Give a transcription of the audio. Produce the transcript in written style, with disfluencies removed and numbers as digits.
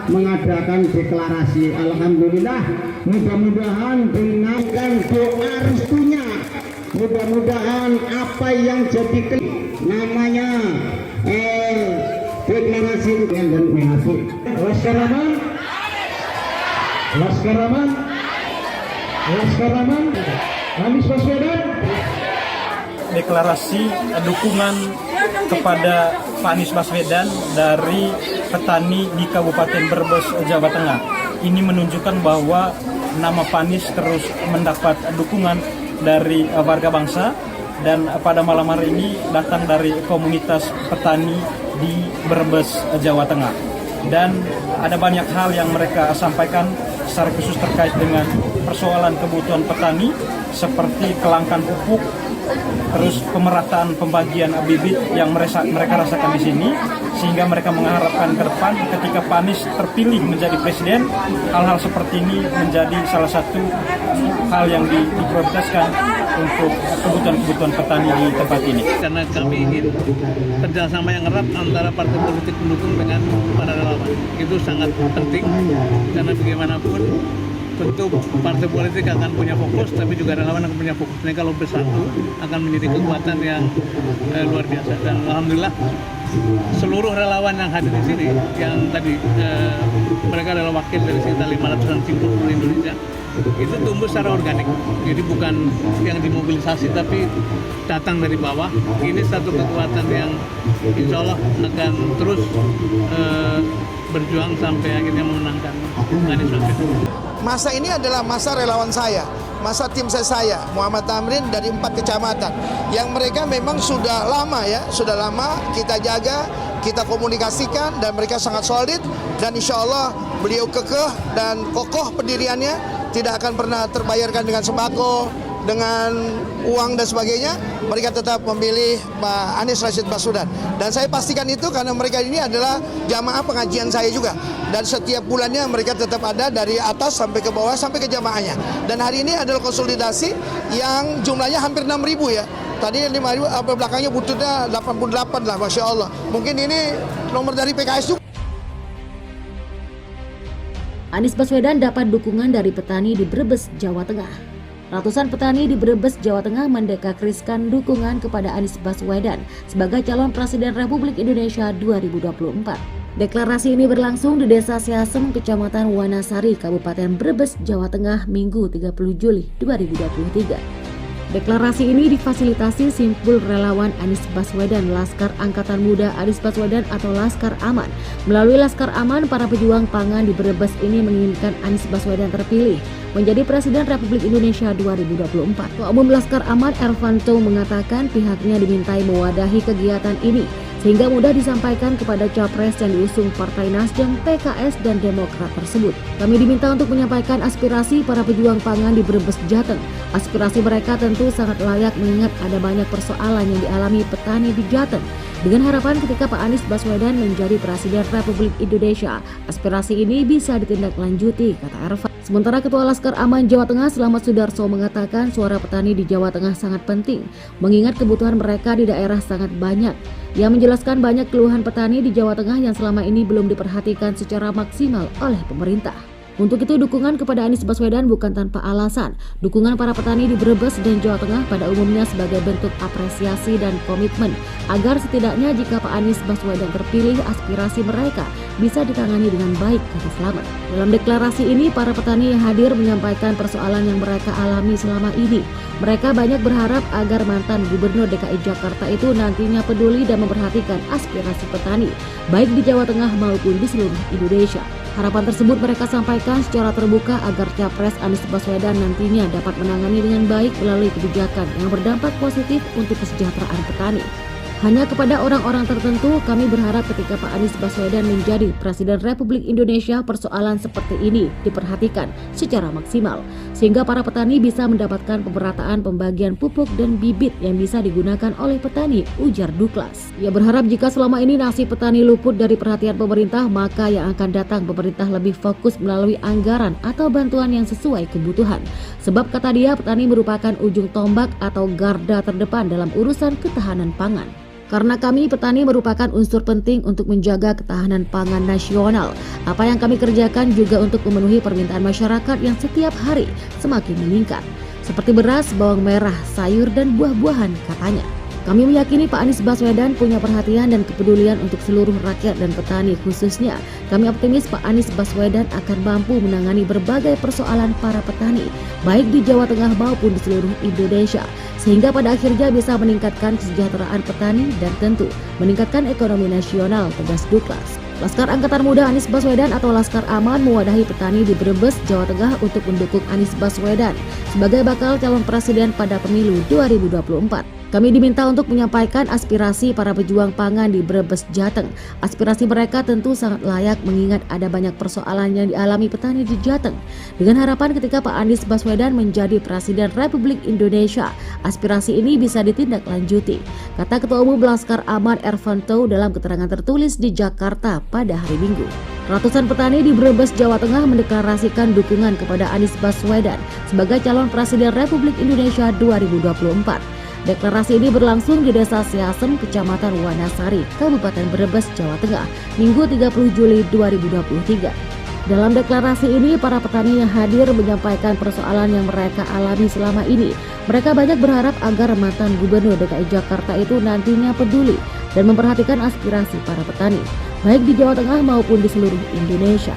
mengadakan deklarasi. Alhamdulillah, mudah-mudahan dengan doa restunya, mudah-mudahan apa yang jadi namanya deklarasi dan berhasil. Laskar Aman, Anies Baswedan. Deklarasi dukungan kepada Pak Anies Baswedan dari petani di Kabupaten Brebes, Jawa Tengah. Ini menunjukkan bahwa nama Pak Anies terus mendapat dukungan dari warga bangsa, dan pada malam hari ini datang dari komunitas petani di Brebes, Jawa Tengah. Dan ada banyak hal yang mereka sampaikan secara khusus terkait dengan persoalan kebutuhan petani seperti kelangkaan pupuk, terus pemerataan pembagian bibit yang mereka rasakan di sini, sehingga mereka mengharapkan ke depan ketika Pak Anies terpilih menjadi presiden, hal-hal seperti ini menjadi salah satu hal yang diprioritaskan untuk kebutuhan petani di tempat ini. Karena kami ingin kerjasama yang erat antara partai politik pendukung dengan para relawan. Itu sangat penting, karena bagaimanapun tentu partai politik akan punya fokus, tapi juga relawan akan punya fokus. Ini kalau bersatu akan menjadi kekuatan yang luar biasa. Dan alhamdulillah seluruh relawan yang hadir di sini, yang tadi mereka adalah wakil dari sekitar 500-an simpul seluruh Indonesia, itu tumbuh secara organik. Jadi bukan yang dimobilisasi, tapi datang dari bawah. Ini satu kekuatan yang insya Allah akan terus berjuang sampai akhirnya memenangkan Anies Baswedan. Masa ini adalah masa relawan saya, masa tim saya, Muhammad Tamrin dari 4 kecamatan, yang mereka memang sudah lama kita jaga, kita komunikasikan, dan mereka sangat solid, dan insya Allah beliau kekeh dan kokoh pendiriannya, tidak akan pernah terbayarkan dengan sembako, dengan uang dan sebagainya. Mereka tetap memilih Pak Anies Rashid Baswedan, dan saya pastikan itu karena mereka ini adalah jamaah pengajian saya juga, dan setiap bulannya mereka tetap ada dari atas sampai ke bawah sampai ke jamaahnya. Dan hari ini adalah konsolidasi yang jumlahnya hampir 6.000 ya. Tadi 5.000, belakangnya bututnya 88 lah, Masya Allah. Mungkin ini nomor dari PKS juga. Anies Baswedan dapat dukungan dari petani di Brebes, Jawa Tengah. Ratusan petani di Brebes, Jawa Tengah mendeklarasikan dukungan kepada Anies Baswedan sebagai calon Presiden Republik Indonesia 2024. Deklarasi ini berlangsung di Desa Siasem, Kecamatan Wanasari, Kabupaten Brebes, Jawa Tengah, Minggu 30 Juli 2023. Deklarasi ini difasilitasi simpul relawan Anies Baswedan, Laskar Angkatan Muda Anies Baswedan atau Laskar Aman. Melalui Laskar Aman, para pejuang pangan di Brebes ini menginginkan Anies Baswedan terpilih menjadi Presiden Republik Indonesia 2024. Ketua Umum Laskar Aman Ervanto mengatakan pihaknya dimintai mewadahi kegiatan ini sehingga mudah disampaikan kepada capres yang diusung Partai Nasdem, PKS, dan Demokrat tersebut. Kami diminta untuk menyampaikan aspirasi para pejuang pangan di Brebes, Jateng. Aspirasi mereka tentu sangat layak mengingat ada banyak persoalan yang dialami petani di Jateng. Dengan harapan ketika Pak Anies Baswedan menjadi Presiden Republik Indonesia, aspirasi ini bisa ditindaklanjuti, kata Ervan. Sementara Ketua Laskar Aman Jawa Tengah Slamet Sudarso mengatakan suara petani di Jawa Tengah sangat penting, mengingat kebutuhan mereka di daerah sangat banyak. Ia menjelaskan banyak keluhan petani di Jawa Tengah yang selama ini belum diperhatikan secara maksimal oleh pemerintah. Untuk itu dukungan kepada Anies Baswedan bukan tanpa alasan. Dukungan para petani di Brebes dan Jawa Tengah pada umumnya sebagai bentuk apresiasi dan komitmen agar setidaknya jika Pak Anies Baswedan terpilih, aspirasi mereka bisa ditangani dengan baik, kata Slamet. Dalam deklarasi ini, para petani yang hadir menyampaikan persoalan yang mereka alami selama ini. Mereka banyak berharap agar mantan Gubernur DKI Jakarta itu nantinya peduli dan memperhatikan aspirasi petani, baik di Jawa Tengah maupun di seluruh Indonesia. Harapan tersebut mereka sampaikan secara terbuka agar Capres Anies Baswedan nantinya dapat menangani dengan baik melalui kebijakan yang berdampak positif untuk kesejahteraan petani. Hanya kepada orang-orang tertentu kami berharap ketika Pak Anies Baswedan menjadi Presiden Republik Indonesia, persoalan seperti ini diperhatikan secara maksimal sehingga para petani bisa mendapatkan pemerataan pembagian pupuk dan bibit yang bisa digunakan oleh petani, ujar Duklas. Ia berharap jika selama ini nasib petani luput dari perhatian pemerintah, maka yang akan datang pemerintah lebih fokus melalui anggaran atau bantuan yang sesuai kebutuhan. Sebab kata dia, petani merupakan ujung tombak atau garda terdepan dalam urusan ketahanan pangan. Karena kami petani merupakan unsur penting untuk menjaga ketahanan pangan nasional. Apa yang kami kerjakan juga untuk memenuhi permintaan masyarakat yang setiap hari semakin meningkat. Seperti beras, bawang merah, sayur, dan buah-buahan, katanya. Kami meyakini Pak Anies Baswedan punya perhatian dan kepedulian untuk seluruh rakyat dan petani khususnya. Kami optimis Pak Anies Baswedan akan mampu menangani berbagai persoalan para petani, baik di Jawa Tengah maupun di seluruh Indonesia, sehingga pada akhirnya bisa meningkatkan kesejahteraan petani dan tentu meningkatkan ekonomi nasional, tegas Duklas. Laskar Angkatan Muda Anies Baswedan atau Laskar Aman mewadahi petani di Brebes, Jawa Tengah untuk mendukung Anies Baswedan sebagai bakal calon presiden pada pemilu 2024. Kami diminta untuk menyampaikan aspirasi para pejuang pangan di Brebes, Jateng. Aspirasi mereka tentu sangat layak mengingat ada banyak persoalan yang dialami petani di Jateng. Dengan harapan ketika Pak Anies Baswedan menjadi Presiden Republik Indonesia, aspirasi ini bisa ditindaklanjuti, kata Ketua Umum Laskar Aman Ervanto dalam keterangan tertulis di Jakarta pada hari Minggu. Ratusan petani di Brebes, Jawa Tengah mendeklarasikan dukungan kepada Anies Baswedan sebagai calon Presiden Republik Indonesia 2024. Deklarasi ini berlangsung di Desa Siasem, Kecamatan Wanasari, Kabupaten Brebes, Jawa Tengah, Minggu 30 Juli 2023. Dalam deklarasi ini, para petani yang hadir menyampaikan persoalan yang mereka alami selama ini. Mereka banyak berharap agar mantan Gubernur DKI Jakarta itu nantinya peduli dan memperhatikan aspirasi para petani, baik di Jawa Tengah maupun di seluruh Indonesia.